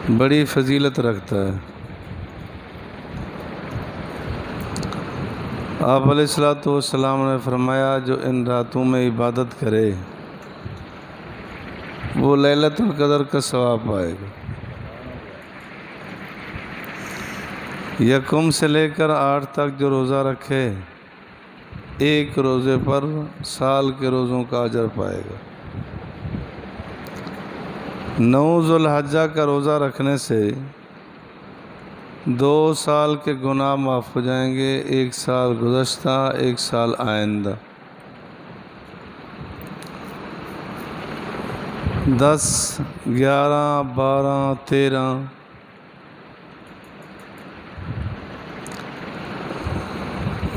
بڑی فضیلت رکھتا ہے۔ آپ علیہ السلام نے فرمایا جو ان راتوں میں عبادت کرے وہ لیلۃ القدر کا ثواب پائے گا۔ یکم سے لے کر 8 تک جو روزہ رکھے ایک روزے پر سال کے روزوں کا اجر پائے گا۔ 9 ذوالحجہ کا روزہ رکھنے سے 2 سال کے گناہ معاف ہو جائیں گے، 1 سال گزشتہ 1 سال آئندہ۔ 10 11 12 13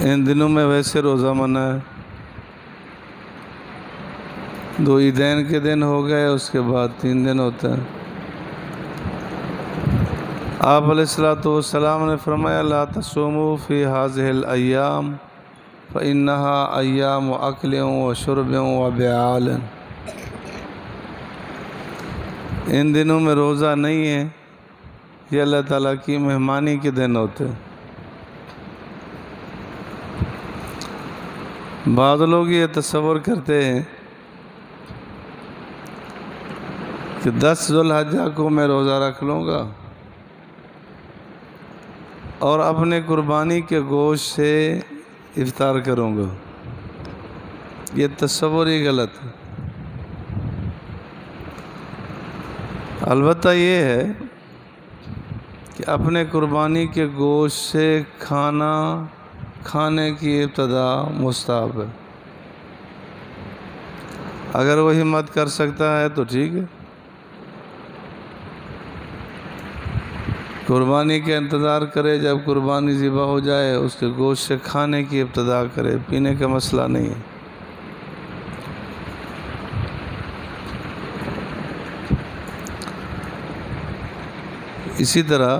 ان دنوں میں ویسے روزہ منع ہے۔ 2 عیدین کے دن ہو گئے، اس کے بعد 3 دن ہوتے ہیں۔ آپ علیہ السلام نے فرمایا لا تصوموا فی ہذہ الایام فانہا ایام اکل و شرب و بیعال۔ ان دنوں میں روزہ نہیں ہے، یہ اللہ تعالیٰ کی مہمانی کے دن ہوتے ہیں۔ بعض لوگ یہ تصور کرتے ہیں کہ 10 ذوالحجہ کو میں روزہ رکھ لوں گا اور اپنے قربانی کے گوشت سے افطار کروں گا۔ یہ تصور ہی غلط ہے۔ البتہ یہ ہے کہ اپنے قربانی کے گوشت سے کھانے کی ابتدا مستحب ہے۔ اگر وہ ہمت کر سکتا ہے تو ٹھیک ہے، قربانی کا انتظار کرے، جب قربانی ذبح ہو جائے اس کے گوشت سے کھانے کی ابتدا کرے، پینے کا مسئلہ نہیں ہے۔ اسی طرح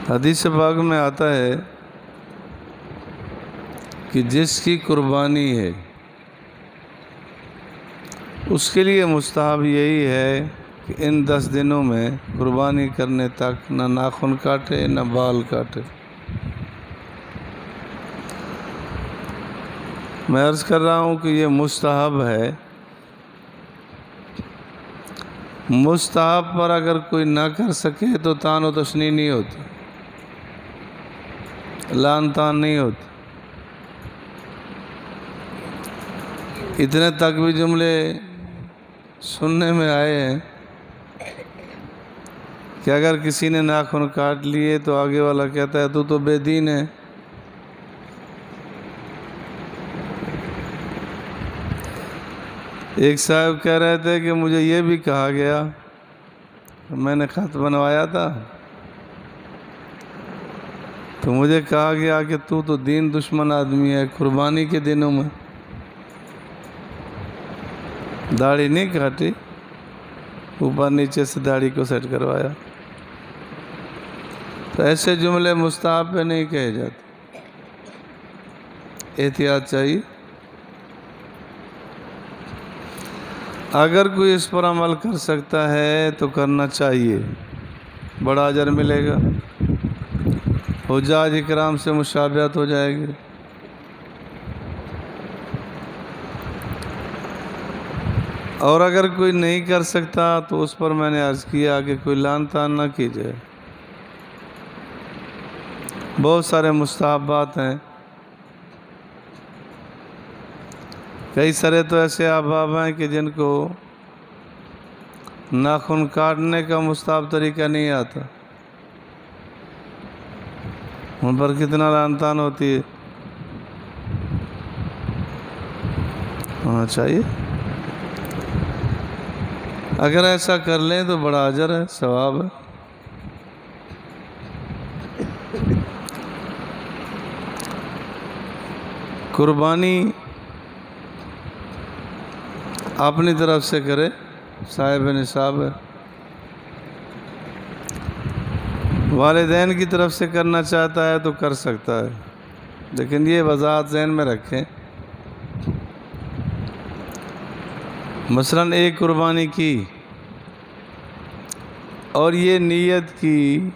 حدیث پاک میں آتا ہے کہ جس کی قربانی ہے اس کے لیے مستحب یہی ہے کہ ان 10 دنوں میں قربانی کرنے تک نہ ناخن کاٹے نہ بال کاٹے۔ میں عرض کر رہا ہوں کہ یہ مستحب ہے۔ مستحب پر اگر کوئی نہ کر سکے تو تان و تشنیع نہیں ہوتی، لان تان نہیں ہوتی۔ اتنے تک بھی جملے سننے میں آئے ہیں کہ اگر کسی نے ناخن کاٹ لیے تو آگے والا کہتا ہے تو بے دین ہے۔ ایک صاحب کہہ رہے تھے کہ مجھے یہ بھی کہا گیا، میں نے خط بنوایا تھا تو مجھے کہا گیا کہ تو دین دشمن آدمی ہے، قربانی کے دنوں میں داڑھی نہیں کاٹی، اوپر نیچے سے داڑھی کو سیٹ کروایا۔ تو ایسے جملے مستحب پہ نہیں کہے جاتے، احتیاط چاہیے۔ اگر کوئی اس پر عمل کر سکتا ہے تو کرنا چاہیے، بڑا اجر ملے گا، حجاج اکرام سے مشابہت ہو جائے گی۔ اور اگر کوئی نہیں کر سکتا تو اس پر میں نے عرض کیا کہ کوئی لان تان نہ کی جائے۔ بہت سارے مستحبات ہیں، کئی سارے تو ایسے احباب ہیں کہ جن کو ناخن کاٹنے کا مستحب طریقہ نہیں آتا، ان پر کتنا لان تان ہوتی ہے۔ ہونا چاہیے، اگر ایسا کر لیں تو بڑا اجر ہے، ثواب ہے۔ قربانی اپنی طرف سے کرے، صاحب نصاب ہے۔ والدین کی طرف سے کرنا چاہتا ہے تو کر سکتا ہے، لیکن یہ وضاحت ذہن میں رکھیں، مثلاً ایک قربانی کی اور یہ نیت کی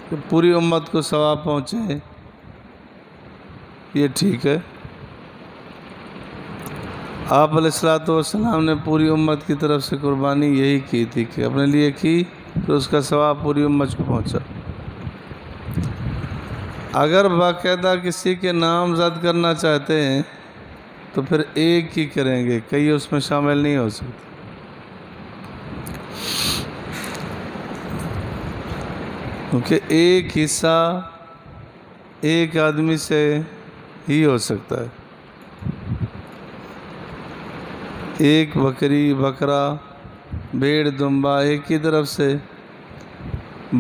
کہ پوری امت کو ثواب پہنچے، یہ ٹھیک ہے۔ آپ علیہ الصلوۃ والسلام نے پوری امت کی طرف سے قربانی یہی کی تھی کہ اپنے لیے کی تو اس کا ثواب پوری امت کو پہنچا۔ اگر باقاعدہ کسی کے نامزد کرنا چاہتے ہیں تو پھر ایک ہی کریں گے، کئی اس میں شامل نہیں ہو سکتے۔ کیونکہ ایک حصہ ایک آدمی سے ہی ہو سکتا ہے، ایک بکری بکرا بھیڑ دمبا ایک ہی طرف سے۔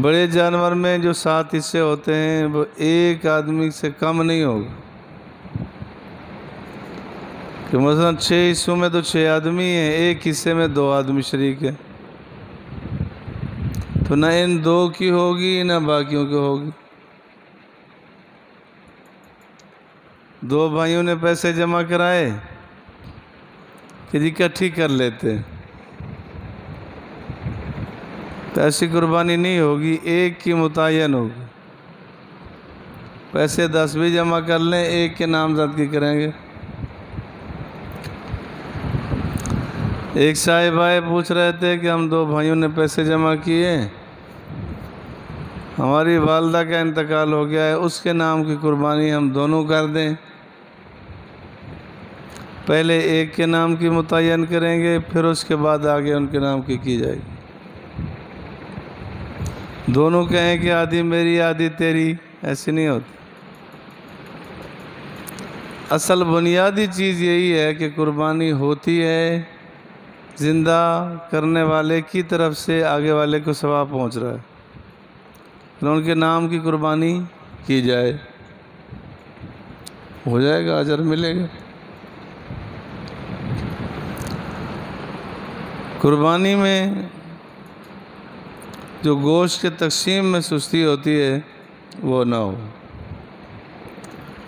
بڑے جانور میں جو 7 حصے ہوتے ہیں وہ ایک آدمی سے کم نہیں ہوگا، کہ مثلا 6 حصوں میں تو 6 آدمی ہیں، ایک حصے میں 2 آدمی شریک ہیں، تو نہ ان 2 کی ہوگی نہ باقیوں کی ہوگی۔ 2 بھائیوں نے پیسے جمع کرائے کہ جی اکٹھی کر لیتے، تو ایسی قربانی نہیں ہوگی، ایک کی متعین ہوگی۔ پیسے 10 بھی جمع کر لیں، ایک کے نامزدگی کریں گے۔ ایک صاحب آئے پوچھ رہے تھے کہ ہم 2 بھائیوں نے پیسے جمع کیے، ہماری والدہ کا انتقال ہو گیا ہے، اس کے نام کی قربانی ہم دونوں کر دیں۔ پہلے ایک کے نام کی متعین کریں گے، پھر اس کے بعد آگے ان کے نام کی جائے گی۔ دونوں کہیں کہ آدھی میری آدھی تیری، ایسی نہیں ہوتی۔ اصل بنیادی چیز یہی ہے کہ قربانی ہوتی ہے زندہ کرنے والے کی طرف سے، آگے والے کو ثواب پہنچ رہا ہے، پھر ان کے نام کی قربانی کی جائے، ہو جائے گا، اجر ملے گا۔ قربانی میں جو گوشت کے تقسیم میں سستی ہوتی ہے وہ نہ ہو۔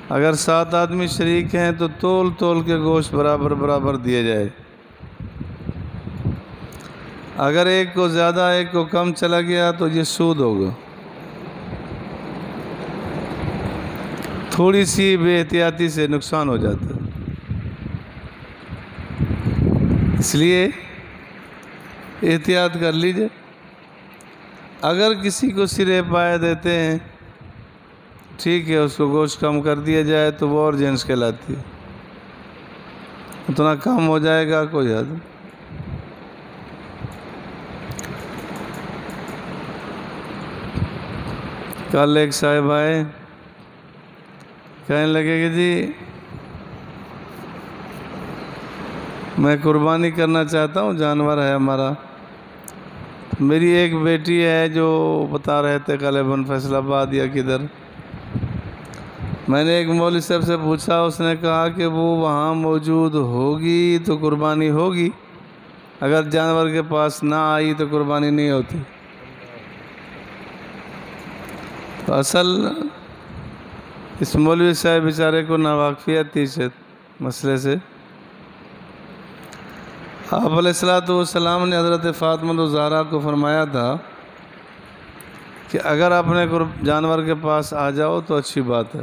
اگر 7 آدمی شریک ہیں تو تول کے گوشت برابر برابر دیا جائے۔ اگر ایک کو زیادہ ایک کو کم چلا گیا تو یہ سود ہوگا۔ تھوڑی سی بے احتیاطی سے نقصان ہو جاتا ہے، اس لیے احتیاط کر لیجئے۔ اگر کسی کو سرے پائے دیتے ہیں ٹھیک ہے، اس کو گوشت کم کر دیا جائے تو وہ اور جنس کہلاتی ہے، اتنا کم ہو جائے گا، کوئی حد نہیں۔ کل ایک صاحب آئے، کہنے لگے کہ جی میں قربانی کرنا چاہتا ہوں، جانور ہے ہمارا، میری ایک بیٹی ہے جو بتا رہے تھے غالباً فیصل آباد یا کدھر، میں نے ایک مولوی صاحب سے پوچھا، اس نے کہا کہ وہ وہاں موجود ہوگی تو قربانی ہوگی، اگر جانور کے پاس نہ آئی تو قربانی نہیں ہوتی۔ تو اصل اس مولوی صاحب بیچارے کو ناواقفیت تھی اس مسئلے سے۔ آپ علیہ الصلوۃ والسلام نے حضرت فاطمہ الزہرا کو فرمایا تھا کہ اگر اپنے جانور کے پاس آ جاؤ تو اچھی بات ہے،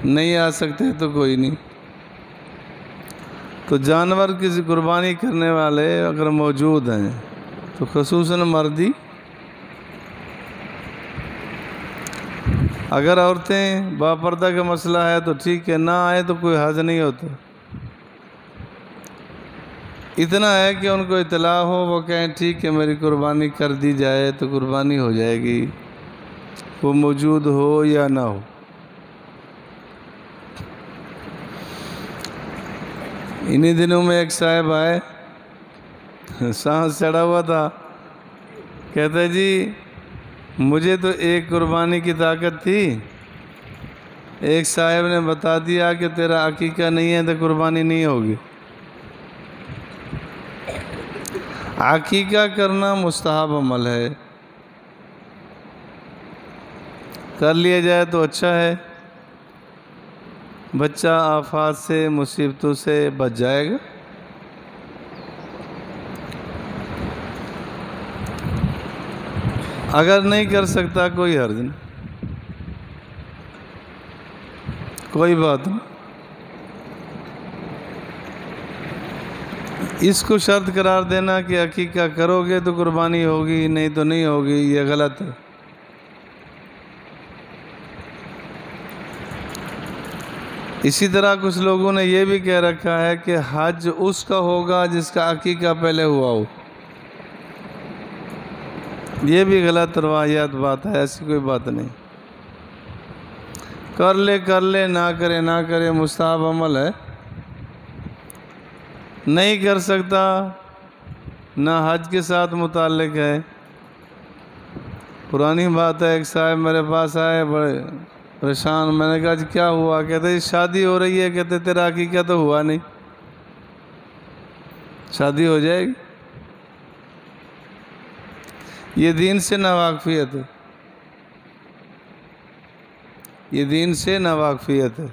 نہیں آ سکتے تو کوئی نہیں۔ تو جانور کی قربانی کرنے والے اگر موجود ہیں تو خصوصاً مردی، اگر عورتیں باپردہ کا مسئلہ ہے تو ٹھیک ہے، نہ آئے تو کوئی حرج نہیں ہوتا، اتنا ہے کہ ان کو اطلاع ہو، وہ کہیں ٹھیک ہے میری قربانی کر دی جائے تو قربانی ہو جائے گی، وہ موجود ہو یا نہ ہو۔ انہی دنوں میں ایک صاحب آئے، سانس چڑھا ہوا تھا، کہتا ہے جی مجھے تو ایک قربانی کی طاقت تھی، ایک صاحب نے بتا دیا کہ تیرا عقیقہ نہیں ہے تو قربانی نہیں ہوگی۔ عقیقہ کرنا مستحب عمل ہے، کر لیا جائے تو اچھا ہے، بچہ آفات سے مصیبتوں سے بچ جائے گا۔ اگر نہیں کر سکتا کوئی حرج نہیں، کوئی بات نہیں۔ اس کو شرط قرار دینا کہ عقیقہ کرو گے تو قربانی ہوگی، نہیں تو نہیں ہوگی، یہ غلط ہے۔ اسی طرح کچھ لوگوں نے یہ بھی کہہ رکھا ہے کہ حج اس کا ہوگا جس کا عقیقہ پہلے ہوا ہو۔ یہ بھی غلط روایات بات ہے، ایسی کوئی بات نہیں۔ کر لے، نہ کرے مستحب عمل ہے۔ نہیں کر سکتا، نہ حج کے ساتھ متعلق ہے۔ پرانی بات ہے، ایک صاحب میرے پاس آئے بڑے پریشان، میں نے کہا جی کیا ہوا؟ کہتے شادی ہو رہی ہے، کہتے تیرا عقیقہ تو ہوا نہیں، شادی ہو جائے گی؟ یہ دین سے ناواقفیت ہے، یہ دین سے ناواقفیت ہے۔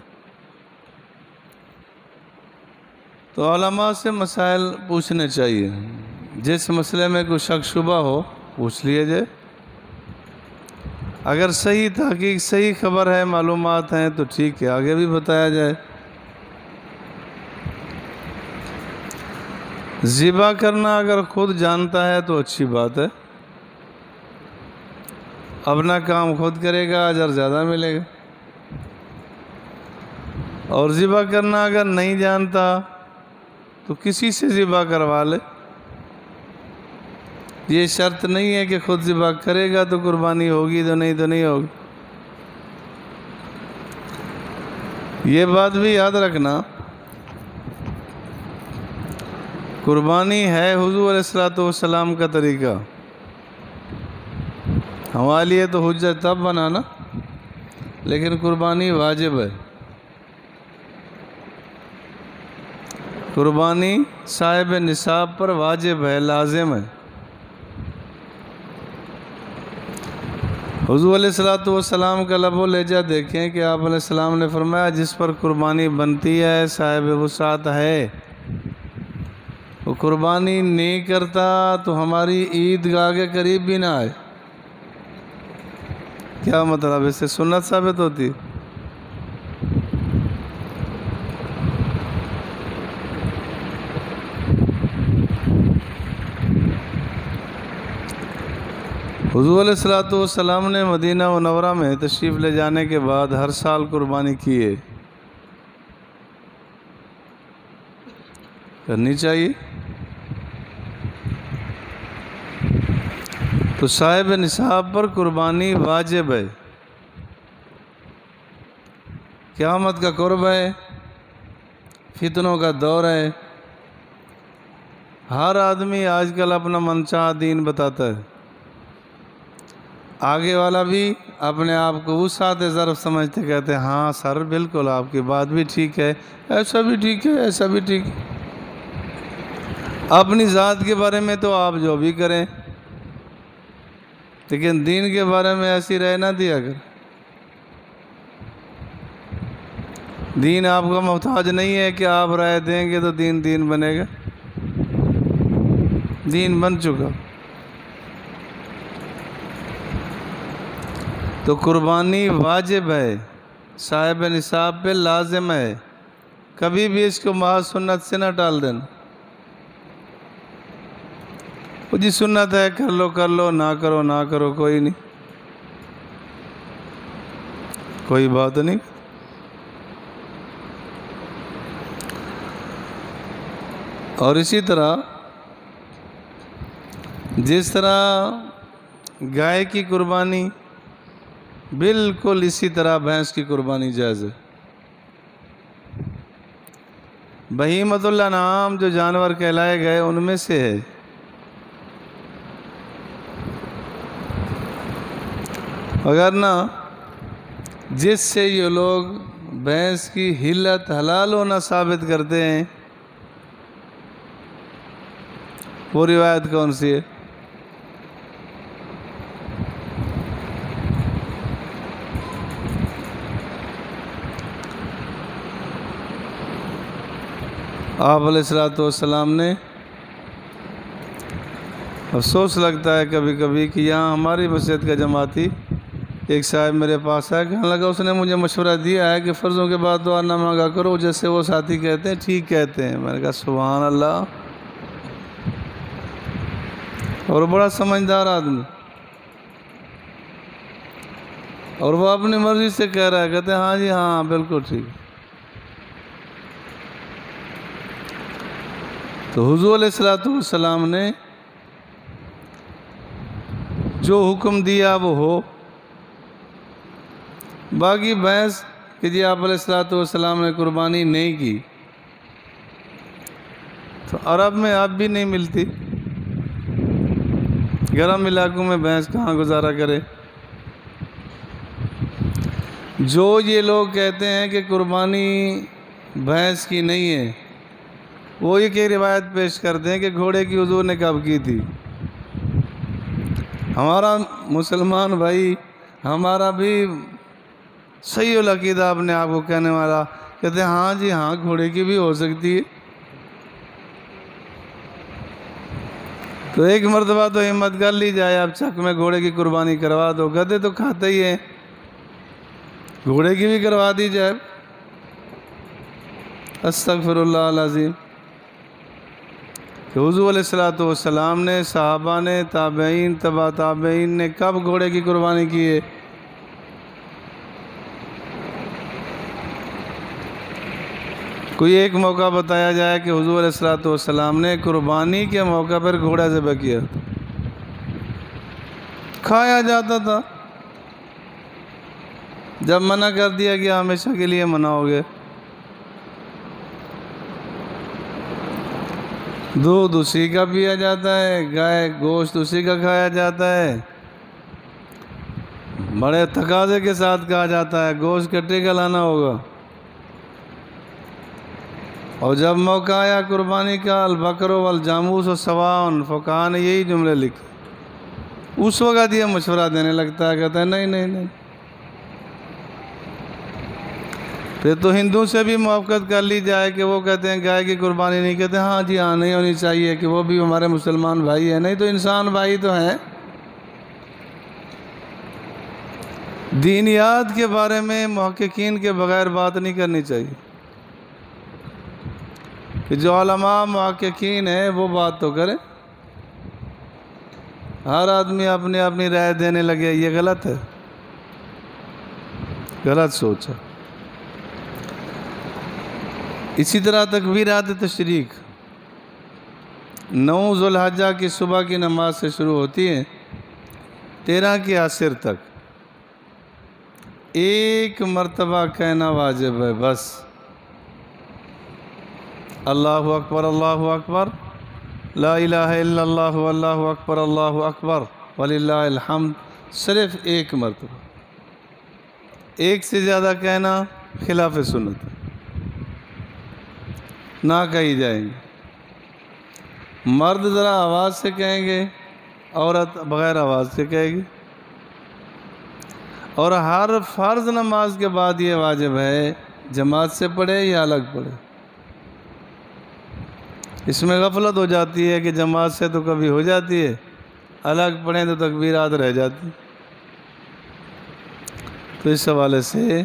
تو علماء سے مسائل پوچھنے چاہیے، جس مسئلے میں کوئی شک شبہ ہو پوچھ لیے جائے۔ اگر صحیح تحقیق، صحیح خبر ہے، معلومات ہیں تو ٹھیک ہے، آگے بھی بتایا جائے۔ ذبح کرنا اگر خود جانتا ہے تو اچھی بات ہے، اپنا کام خود کرے گا، اجر زیادہ ملے گا۔ اور ذبح کرنا اگر نہیں جانتا تو کسی سے ذبح کروا لے۔ یہ شرط نہیں ہے کہ خود ذبح کرے گا تو قربانی ہوگی، تو نہیں ہوگی۔ یہ بات بھی یاد رکھنا، قربانی ہے حضور علیہ السلام کا طریقہ، ہمارے لیے تو حجت تب بنانا، لیکن قربانی واجب ہے۔ قربانی صاحب نصاب پر واجب ہے، لازم ہے۔ حضور علیہ السلام کا لب و لہجہ دیکھیں کہ آپ علیہ السلام نے فرمایا جس پر قربانی بنتی ہے صاحب وسعت ہے، وہ قربانی نہیں کرتا تو ہماری عیدگاہ کے قریب بھی نہ آئے۔ کیا مطلب؟ اس سے سنت ثابت ہوتی۔ حضور علیہ السلام نے مدینہ منورہ میں تشریف لے جانے کے بعد ہر سال قربانی کی ہے، کرنی چاہیے۔ تو صاحب نصاب پر قربانی واجب ہے۔ قیامت کا قرب ہے، فتنوں کا دور ہے، ہر آدمی آج کل اپنا منچا دین بتاتا ہے۔ آگے والا بھی اپنے آپ کو وسعت ظرف سمجھتے، کہتے ہیں ہاں سر بالکل آپ کی بات بھی ٹھیک ہے، ایسا بھی ٹھیک ہے، ایسا بھی ٹھیک ہے۔ اپنی ذات کے بارے میں تو آپ جو بھی کریں، لیکن دین کے بارے میں ایسی رائے نہ دیا کر۔ دین آپ کا محتاج نہیں ہے کہ آپ رائے دیں گے تو دین بنے گا، دین بن چکا۔ تو قربانی واجب ہے، صاحب نصاب پہ لازم ہے، کبھی بھی اس کو محض سنت سے نہ ٹال دینا۔ وہ جی سنت ہے، کر لو، نہ کرو کوئی نہیں، کوئی بات نہیں۔ اور اسی طرح جس طرح گائے کی قربانی، بالکل اسی طرح بھینس کی قربانی جائز ہے۔ بہیمۃ الانعام جو جانور کہلائے گئے ان میں سے ہے۔ وگرنہ جس سے یہ لوگ بھینس کی ہلت حلال ہونا ثابت کرتے ہیں، وہ روایت کون سی ہے؟ آپ علیہ السلام نے افسوس لگتا ہے کبھی کبھی کہ یہاں ہماری مسجد کا جماعتی ایک صاحب میرے پاس آیا، کہنے لگا اس نے مجھے مشورہ دیا ہے کہ فرضوں کے بعد دعا نہ مانگا کرو، جیسے وہ ساتھی کہتے ہیں ٹھیک کہتے ہیں۔ میں نے کہا سبحان اللہ، اور بڑا سمجھدار آدمی، اور وہ اپنی مرضی سے کہہ رہا ہے، کہتے ہیں ہاں جی ہاں بالکل ٹھیک۔ تو حضور علیہ السلام نے جو حکم دیا وہ ہو، باقی بحث کہ جی آپ علیہ السلام نے قربانی نہیں کی، تو عرب میں اب بھی نہیں ملتی، گرم علاقوں میں بھینس کہاں گزارا کرے۔ جو یہ لوگ کہتے ہیں کہ قربانی بھینس کی نہیں ہے، وہ یہ کہ روایت پیش کرتے ہیں کہ گھوڑے کی حضور نے کب کی تھی۔ ہمارا مسلمان بھائی، ہمارا بھی صحیح العقیدہ اپنے آپ کو کہنے والا، کہتے ہیں ہاں جی ہاں گھوڑے کی بھی ہو سکتی ہے۔ تو ایک مرتبہ تو ہمت کر لی جائے، اب چک میں گھوڑے کی قربانی کروا دو، گدھے تو کھاتے ہی ہیں، گھوڑے کی بھی کروا دی جائے۔ استغفر اللہ العظیم۔ کہ حضور علیہ السلام نے، صحابہ نے، تابعین، تبع تابعین نے کب گھوڑے کی قربانی کی ہے؟ کوئی ایک موقع بتایا جائے کہ حضور علیہ السلام نے قربانی کے موقع پر گھوڑا ذبح کیا، کھایا جاتا تھا، جب منع کر دیا گیا ہمیشہ کے لیے منع ہو گیا۔ دودھ اسی کا پیا جاتا ہے، گائے گوشت اسی کا کھایا جاتا ہے، بڑے تقاضے کے ساتھ کہا جاتا ہے گوشت کٹے کا لانا ہوگا، اور جب موقع آیا قربانی کا، البقر والجاموس سواء، فقہا نے یہی جملے لکھے۔ اس وقت یہ مشورہ دینے لگتا ہے، کہتا ہے نہیں نہیں نہیں۔ پھر تو ہندو سے بھی موافقت کر لی جائے کہ وہ کہتے ہیں گائے کی قربانی نہیں، کہتے ہیں ہاں جی ہاں نہیں ہونی چاہیے، کہ وہ بھی ہمارے مسلمان بھائی ہیں، نہیں تو انسان بھائی تو ہیں۔ دینیات کے بارے میں محققین کے بغیر بات نہیں کرنی چاہیے، کہ جو علماء محققین ہیں وہ بات تو کریں، ہر آدمی اپنی اپنی رائے دینے لگے، یہ غلط ہے، غلط سوچا۔ اسی طرح تکبیرات تشریق 9 ذوالحجہ کی صبح کی نماز سے شروع ہوتی ہیں، 13 کی عصر تک ایک مرتبہ کہنا واجب ہے بس، اللہ اکبر اللہ اکبر، لا الہ الا اللہ واللہ اکبر اللہ اکبر وللہ الحمد، صرف ایک مرتبہ، ایک سے زیادہ کہنا خلاف سنت ہے، نہ کہی جائیں گے۔ مرد ذرا آواز سے کہیں گے، عورت بغیر آواز سے کہے گی، اور ہر فرض نماز کے بعد یہ واجب ہے جماعت سے پڑھے یا الگ پڑھے۔ اس میں غفلت ہو جاتی ہے کہ جماعت سے تو کبھی ہو جاتی ہے، الگ پڑھیں تو تکبیرات رہ جاتی، تو اس حوالے سے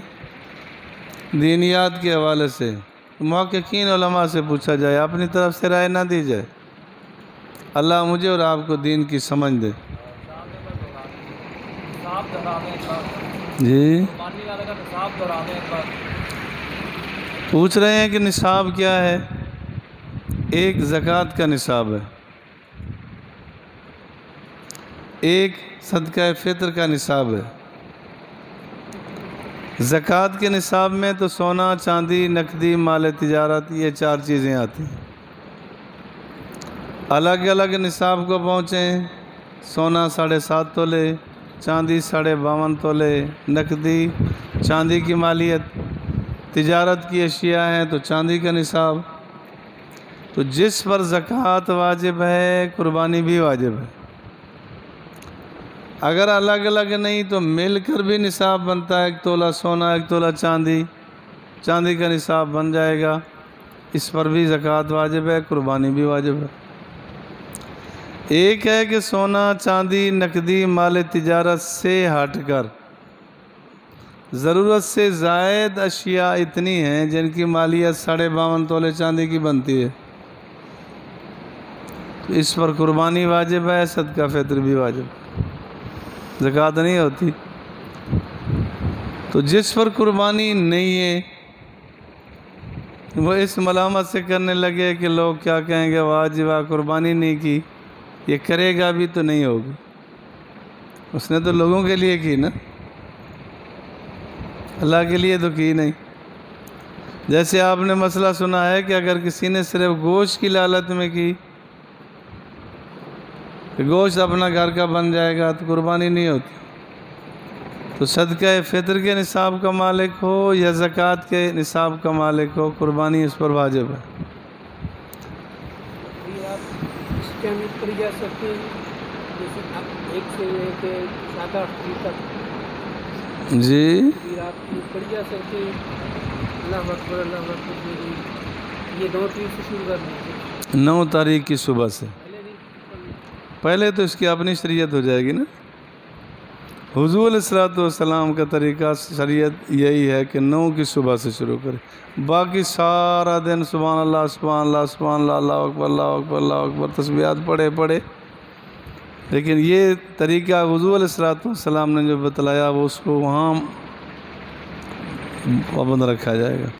دینیات کے حوالے سے محققین علماء سے پوچھا جائے، اپنی طرف سے رائے نہ دی جائے۔ اللہ مجھے اور آپ کو دین کی سمجھ دے۔ جی پوچھ رہے ہیں کہ نصاب کیا ہے؟ ایک زکوٰۃ کا نصاب ہے، ایک صدقہ فطر کا نصاب ہے۔ زکوٰۃ کے نصاب میں تو سونا، چاندی، نقدی، مال تجارت، یہ 4 چیزیں آتی ہیں۔ الگ الگ نصاب کو پہنچیں، سونا 7.5 تولے، چاندی 52.5 تولے، نقدی چاندی کی مالیت، تجارت کی اشیاء ہیں تو چاندی کا نصاب، تو جس پر زکوٰۃ واجب ہے قربانی بھی واجب ہے۔ اگر الگ الگ نہیں تو مل کر بھی نصاب بنتا ہے، 1 تولہ سونا 1 تولہ چاندی، چاندی کا نصاب بن جائے گا، اس پر بھی زکوٰۃ واجب ہے، قربانی بھی واجب ہے۔ ایک ہے کہ سونا چاندی نقدی مال تجارت سے ہٹ کر ضرورت سے زائد اشیاء اتنی ہیں جن کی مالیت 52.5 تولے چاندی کی بنتی ہے، تو اس پر قربانی واجب ہے، صدقہ فطر بھی واجب، زکوٰۃ نہیں ہوتی۔ تو جس پر قربانی نہیں ہے وہ اس ملامت سے کرنے لگے کہ لوگ کیا کہیں گے، واجبہ قربانی نہیں کی، یہ کرے گا بھی تو نہیں ہوگی، اس نے تو لوگوں کے لیے کی نا، اللہ کے لیے تو کی نہیں۔ جیسے آپ نے مسئلہ سنا ہے کہ اگر کسی نے صرف گوشت کی لالچ میں کی کہ گوشت اپنا گھر کا بن جائے گا تو قربانی نہیں ہوتی، تو صدقہ فطر کے نصاب کا مالک ہو یا زکوٰۃ کے نصاب کا مالک ہو، قربانی اس پر واجب ہے۔ آپ اس ٹائم پڑھی جا سکتی ہے، جیسے آپ 1 سے لے کے 7-8 تک جی آپ کی پڑھی جا سکتی ہے، اللہ اکبر اللہ اکبر، یہ 9 تاریخ سے شروع کر دیجیے، 9 تاریخ کی صبح سے پہلے تو اس کی اپنی شریعت ہو جائے گی نا۔ حضور علیہ السلام کا طریقہ شریعت یہی ہے کہ 9 کی صبح سے شروع کرے، باقی سارا دن سبحان اللہ سبحان اللہ سبحان اللہ، اللہ اکبر اللہ اکبر اللہ اکبر تسبیحات پڑھے، لیکن یہ طریقہ حضور علیہ السلام نے جو بتلایا وہ اس کو وہاں پابند رکھا جائے گا۔